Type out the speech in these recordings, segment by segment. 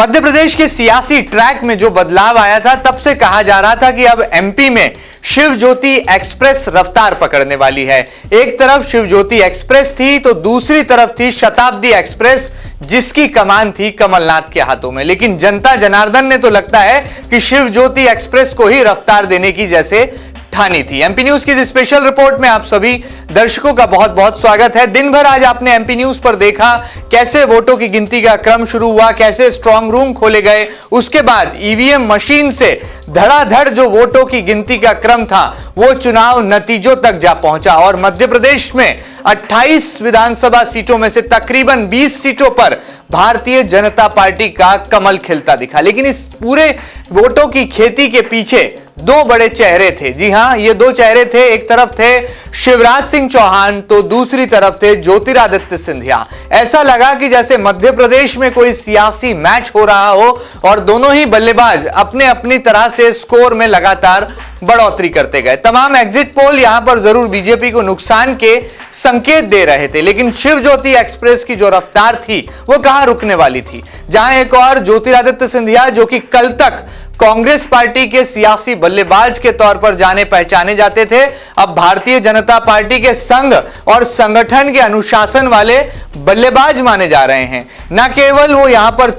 मध्य प्रदेश के सियासी ट्रैक में जो बदलाव आया था, तब से कहा जा रहा था कि अब एमपी में शिव ज्योति एक्सप्रेस रफ्तार पकड़ने वाली है। एक तरफ शिव ज्योति एक्सप्रेस थी तो दूसरी तरफ थी शताब्दी एक्सप्रेस, जिसकी कमान थी कमलनाथ के हाथों में। लेकिन जनता जनार्दन ने तो लगता है कि शिव ज्योति एक्सप्रेस को ही रफ्तार देने की जैसे ठानी थी। एमपी न्यूज की स्पेशल रिपोर्ट में आप सभी दर्शकों का बहुत बहुत स्वागत है। दिन भर आज आपने एमपी न्यूज पर देखा कैसे वोटों की गिनती का क्रम शुरू हुआ, कैसे स्ट्रांग रूम खोले गए, उसके बाद ईवीएम मशीन से धड़ाधड़ जो वोटों की गिनती का क्रम था वो चुनाव नतीजों तक जा पहुंचा और मध्य प्रदेश में 28 विधानसभा सीटों में से तकरीबन 20 सीटों पर भारतीय जनता पार्टी का कमल खिलता दिखा। लेकिन इस पूरे वोटों की खेती के पीछे दो बड़े चेहरे थे। जी हां, ये दो चेहरे थे। एक तरफ थे शिवराज सिंह चौहान तो दूसरी तरफ थे ज्योतिरादित्य सिंधिया। ऐसा लगा कि जैसे मध्य प्रदेश में कोई सियासी मैच हो रहा हो और दोनों ही बल्लेबाज अपने अपनी तरह से स्कोर में लगातार बढ़ोतरी करते गए। तमाम एग्जिट पोल यहां पर जरूर बीजेपी को नुकसान के संकेत दे रहे थे, लेकिन शिव ज्योति एक्सप्रेस की जो रफ्तार थी वो कहां रुकने वाली थी। जहां एक और ज्योतिरादित्य सिंधिया, जो कि कल तक कांग्रेस पार्टी के सियासी बल्लेबाज के तौर पर जाने पहचाने जाते थे, अब भारतीय जनता पार्टी के संघ और संगठन के अनुशासन वाले बल्लेबाज माने जा रहे हैं। न केवल वो यहां पर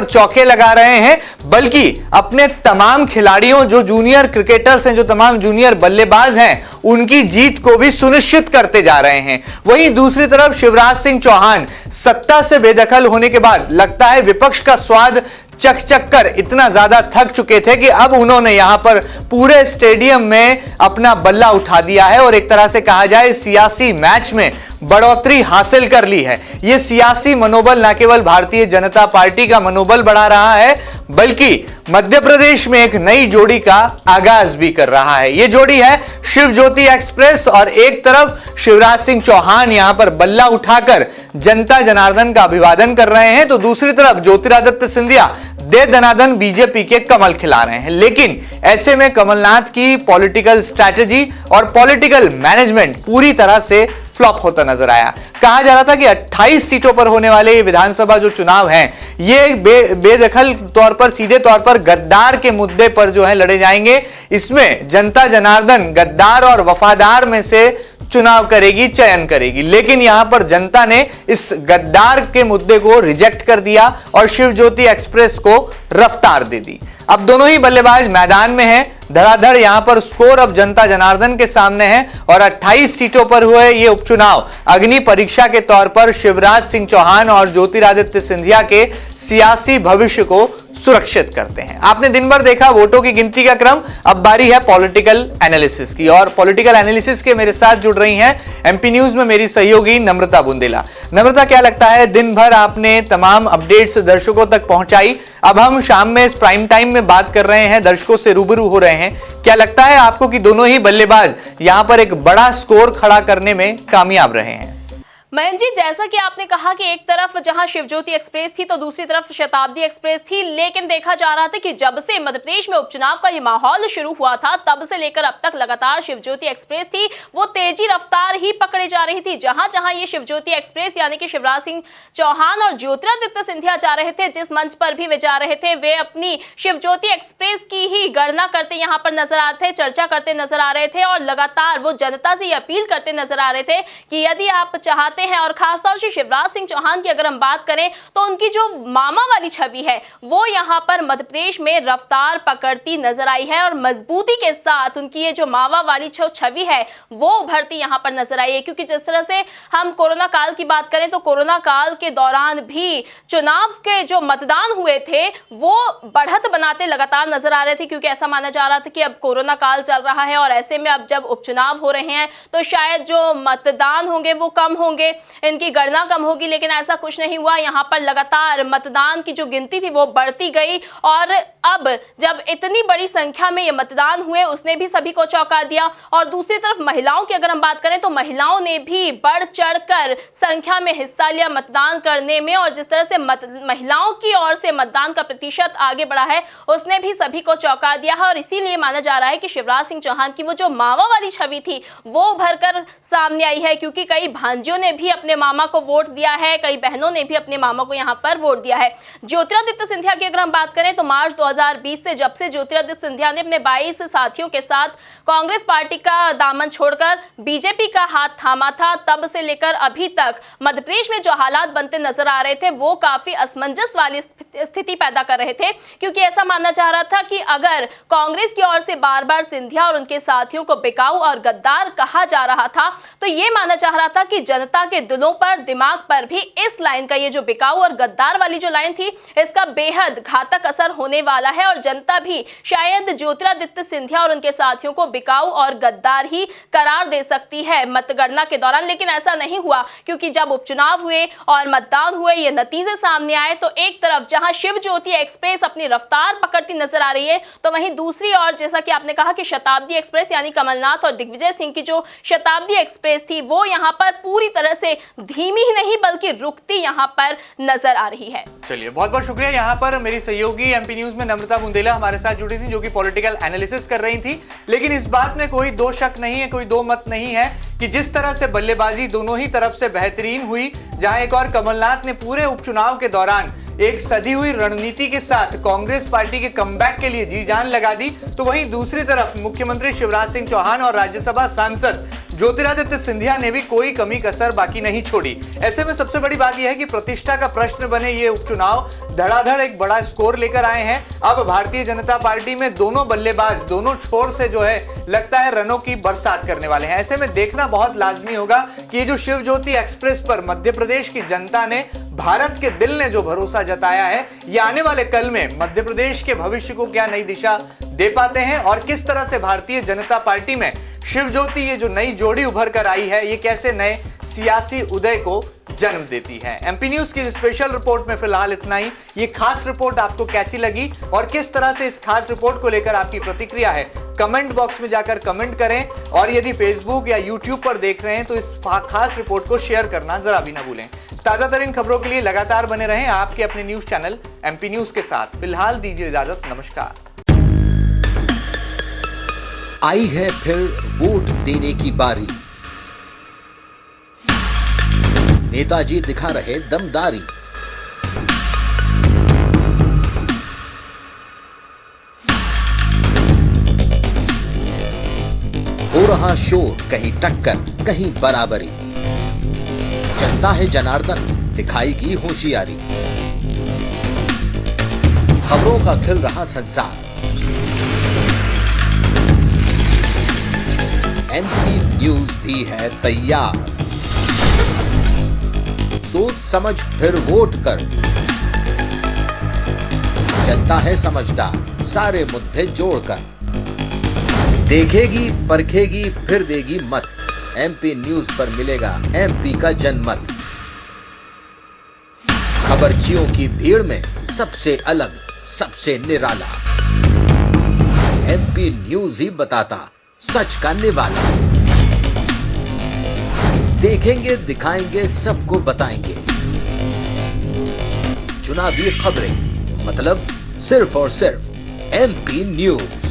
चौके लगा रहे हैं, बल्कि अपने तमाम खिलाड़ियों, जो जूनियर क्रिकेटर्स हैं, जो तमाम जूनियर बल्लेबाज हैं, उनकी जीत को भी सुनिश्चित करते जा रहे हैं। वहीं दूसरी तरफ शिवराज सिंह चौहान सत्ता से बेदखल होने के बाद लगता है विपक्ष का स्वाद चख कर इतना ज्यादा थक चुके थे कि अब उन्होंने यहां पर पूरे स्टेडियम में अपना बल्ला उठा दिया है और एक तरह से कहा जाए सियासी मैच में बढ़ोतरी हासिल कर ली है। यह सियासी मनोबल न केवल भारतीय जनता पार्टी का मनोबल बढ़ा रहा है, बल्कि मध्य प्रदेश में एक नई जोड़ी का आगाज भी कर रहा है। यह जोड़ी है शिव ज्योति एक्सप्रेस और एक तरफ शिवराज सिंह चौहान यहां पर बल्ला उठाकर जनता जनार्दन का अभिवादन कर रहे हैं, तो दूसरी तरफ ज्योतिरादित्य सिंधिया दे दनादन बीजेपी के कमल खिला रहे हैं। लेकिन ऐसे में कमलनाथ की पॉलिटिकल स्ट्रैटेजी और पॉलिटिकल मैनेजमेंट पूरी तरह से फ्लॉप होता नजर आया। कहा जा रहा था कि 28 सीटों पर होने वाले ये विधानसभा जो चुनाव हैं, ये बेदखल तौर पर, सीधे तौर पर गद्दार के मुद्दे पर जो है लड़े जाएंगे। इसमें जनता जनार्दन गद्दार और वफादार में से चुनाव करेगी, चयन करेगी। लेकिन यहां पर जनता ने इस गद्दार के मुद्दे को रिजेक्ट कर दिया और शिव ज्योति एक्सप्रेस को रफ्तार दे दी। अब दोनों ही बल्लेबाज मैदान में हैं, धड़ाधड़ यहां पर स्कोर अब जनता जनार्दन के सामने है और 28 सीटों पर हुए ये उपचुनाव अग्नि परीक्षा के तौर पर शिवराज सिंह चौहान और ज्योतिरादित्य सिंधिया के सियासी भविष्य को सुरक्षित करते हैं। आपने दिन भर देखा वोटों की गिनती का क्रम, अब बारी है पॉलिटिकल एनालिसिस की और पॉलिटिकल एनालिसिस के मेरे साथ जुड़ रही हैं एमपी न्यूज में मेरी सहयोगी नम्रता बुंदेला। नम्रता, क्या लगता है, दिन भर आपने तमाम अपडेट्स दर्शकों तक पहुंचाई, अब हम शाम में इस प्राइम टाइम में बात कर रहे हैं, दर्शकों से रूबरू हो रहे हैं, क्या लगता है आपको कि दोनों ही बल्लेबाज यहां पर एक बड़ा स्कोर खड़ा करने में कामयाब रहे हैं? मयंक जी, जैसा कि आपने कहा कि एक तरफ जहां शिव ज्योति एक्सप्रेस थी तो दूसरी तरफ शताब्दी एक्सप्रेस थी, लेकिन देखा जा रहा था कि जब से मध्य प्रदेश में उपचुनाव का ये माहौल शुरू हुआ था तब से लेकर अब तक लगातार शिव ज्योति एक्सप्रेस थी वो तेजी रफ्तार ही पकड़े जा रही थी। जहां जहां ये शिव ज्योति एक्सप्रेस यानी कि शिवराज सिंह चौहान और ज्योतिरादित्य सिंधिया जा रहे थे, जिस मंच पर भी वे जा रहे थे, वे अपनी शिव ज्योति एक्सप्रेस की ही गणना करते यहां पर नजर आ रहे थे, चर्चा करते नजर आ रहे थे और लगातार वो जनता से अपील करते नजर आ रहे थे कि यदि आप चाहते हैं, और खासतौर से शिवराज सिंह चौहान की अगर हम बात करें तो उनकी जो मामा वाली छवि है वो यहां पर मध्य प्रदेश में रफ्तार पकड़ती नजर आई है और मजबूती के साथ उनकी ये जो मामा वाली छवि है वो उभरती यहां पर नजर आई है। क्योंकि जिस तरह से हम कोरोना काल की बात करें तो कोरोना काल के दौरान भी चुनाव के जो मतदान हुए थे वो बढ़त बनाते लगातार नजर आ रहे थे, क्योंकि ऐसा माना जा रहा था कि अब कोरोना काल चल रहा है और ऐसे में अब जब उपचुनाव हो रहे हैं तो शायद जो मतदान होंगे वो कम होंगे, इनकी गणना कम होगी। लेकिन ऐसा कुछ नहीं हुआ, यहां पर लगातार मतदान की जो गिनती थी वो बढ़ती गई और अब जब इतनी बड़ी संख्या में ये मतदान हुए उसने भी सभी को चौंका दिया। और दूसरी तरफ महिलाओं की अगर हम बात करें तो महिलाओं ने भी बढ़ चढ़कर संख्या में हिस्सा लिया मतदान करने में और जिस तरह से महिलाओं की ओर से मतदान का प्रतिशत आगे बढ़ा है उसने भी सभी को चौंका दिया है। और इसीलिए माना जा रहा है कि शिवराज सिंह चौहान की वो जो मावा वाली छवि थी वो उभर कर सामने आई है, क्योंकि कई भांजियों ने भी अपने मामा को वोट दिया है, कई बहनों ने भी अपने मामा को यहां पर वोट दिया है। ज्योतिरादित्य सिंधिया की अगर हम बात करें तो मार्च 2020 से जब से ज्योतिरादित्य सिंधिया ने अपने 22 साथियों के साथ कांग्रेस पार्टी का दामन छोड़कर बीजेपी का हाथ थामा था, तब से लेकर अभी तक मध्य प्रदेश में जो हालात बनते नजर आ रहे थे वो काफी असमंजस वाली स्थिति पैदा कर रहे थे, क्योंकि ऐसा माना जा रहा था कि अगर कांग्रेस की ओर से बार बार सिंधिया और उनके साथियों को बिकाऊ और गद्दार कहा जा रहा था, तो ये माना जा रहा था कि जनता के दिलों पर, दिमाग पर भी इस लाइन का, ये जो बिकाऊ और गद्दार वाली जो लाइन थी, इसका बेहद घातक असर होने वाला है और जनता भी शायद ज्योतिरादित्य सिंधिया और उनके साथियों को बिकाऊ और गद्दार ही करार दे सकती है मतगणना के दौरान। लेकिन ऐसा नहीं हुआ, क्योंकि जब उपचुनाव हुए और मतदान हुए, ये नतीजे सामने आए, तो एक तरफ जहां शिव ज्योति एक्सप्रेस अपनी रफ्तार पकड़ती नजर आ रही है, तो वहीं दूसरी ओर जैसा कि आपने कहा कि शताब्दी एक्सप्रेस यानी कमलनाथ और दिग्विजय सिंह की जो शताब्दी एक्सप्रेस थी वो यहां पर पूरी तरह से धीमी ही नहीं बल्कि रुकती यहां पर नजर आ रही है। चलिए, बहुत बहुत शुक्रिया। यहाँ पर मेरी सहयोगी एमपी न्यूज में नम्रता बुंदेला हमारे साथ जुड़ी थी, जो कि पॉलिटिकल एनालिसिस कर रही थी। लेकिन इस बात में कोई दो शक नहीं है, कोई दो मत नहीं है कि जिस तरह से बल्लेबाजी दोनों ही तरफ से बेहतरीन हुई, जहां एक और कमलनाथ ने पूरे उपचुनाव के दौरान एक सधी हुई रणनीति के साथ कांग्रेस पार्टी के कमबैक के लिए जी जान लगा दी, तो वहीं दूसरी तरफ मुख्यमंत्री शिवराज सिंह चौहान और राज्यसभा सांसद ज्योतिरादित्य सिंधिया ने भी कोई कमी कसर बाकी नहीं छोड़ी। ऐसे में सबसे बड़ी बात यह है कि प्रतिष्ठा का प्रश्न बने ये उपचुनाव, धड़ाधड़ एक बड़ा स्कोर लेकर आए हैं। अब भारतीय जनता पार्टी में दोनों बल्लेबाज दोनों छोर से जो है लगता है रनों की बरसात करने वाले हैं। ऐसे में देखना बहुत लाजमी होगा कि ये जो शिव ज्योति एक्सप्रेस पर मध्य प्रदेश की जनता ने, भारत के दिल ने जो भरोसा जताया है, ये आने वाले कल में मध्य प्रदेश के भविष्य को क्या नई दिशा दे पाते हैं और किस तरह से भारतीय जनता पार्टी में शिव ज्योति, ये जो नई जोड़ी उभर कर आई है, ये कैसे नए सियासी उदय को जन्म देती है। एमपी न्यूज की स्पेशल रिपोर्ट में फिलहाल इतना ही। ये खास रिपोर्ट आपको कैसी लगी और किस तरह से इस खास रिपोर्ट को लेकर आपकी प्रतिक्रिया है, कमेंट बॉक्स में जाकर कमेंट करें। और यदि फेसबुक या यूट्यूब पर देख रहे हैं तो इस खास रिपोर्ट को शेयर करना जरा भी ना भूलें। ताजा तरीन खबरों के लिए लगातार बने रहें आपके अपने न्यूज चैनल एमपी न्यूज के साथ। फिलहाल दीजिए इजाजत, नमस्कार। आई है फिर वोट देने की बारी, नेताजी दिखा रहे दमदारी। हो रहा शोर, कहीं टक्कर कहीं बराबरी। जनता है जनार्दन, दिखाएगी होशियारी। खबरों का खिल रहा संसार, एमपी न्यूज भी है तैयार। सोच समझ फिर वोट कर, जनता है समझदार, सारे मुद्दे जोड़कर देखेगी, परखेगी, फिर देगी मत। एमपी न्यूज पर मिलेगा एमपी का जनमत। खबरचियों की भीड़ में सबसे अलग, सबसे निराला, एमपी न्यूज ही बताता सच का निवाला। देखेंगे, दिखाएंगे, सबको बताएंगे। चुनावी खबरें, मतलब सिर्फ और सिर्फ एमपी न्यूज।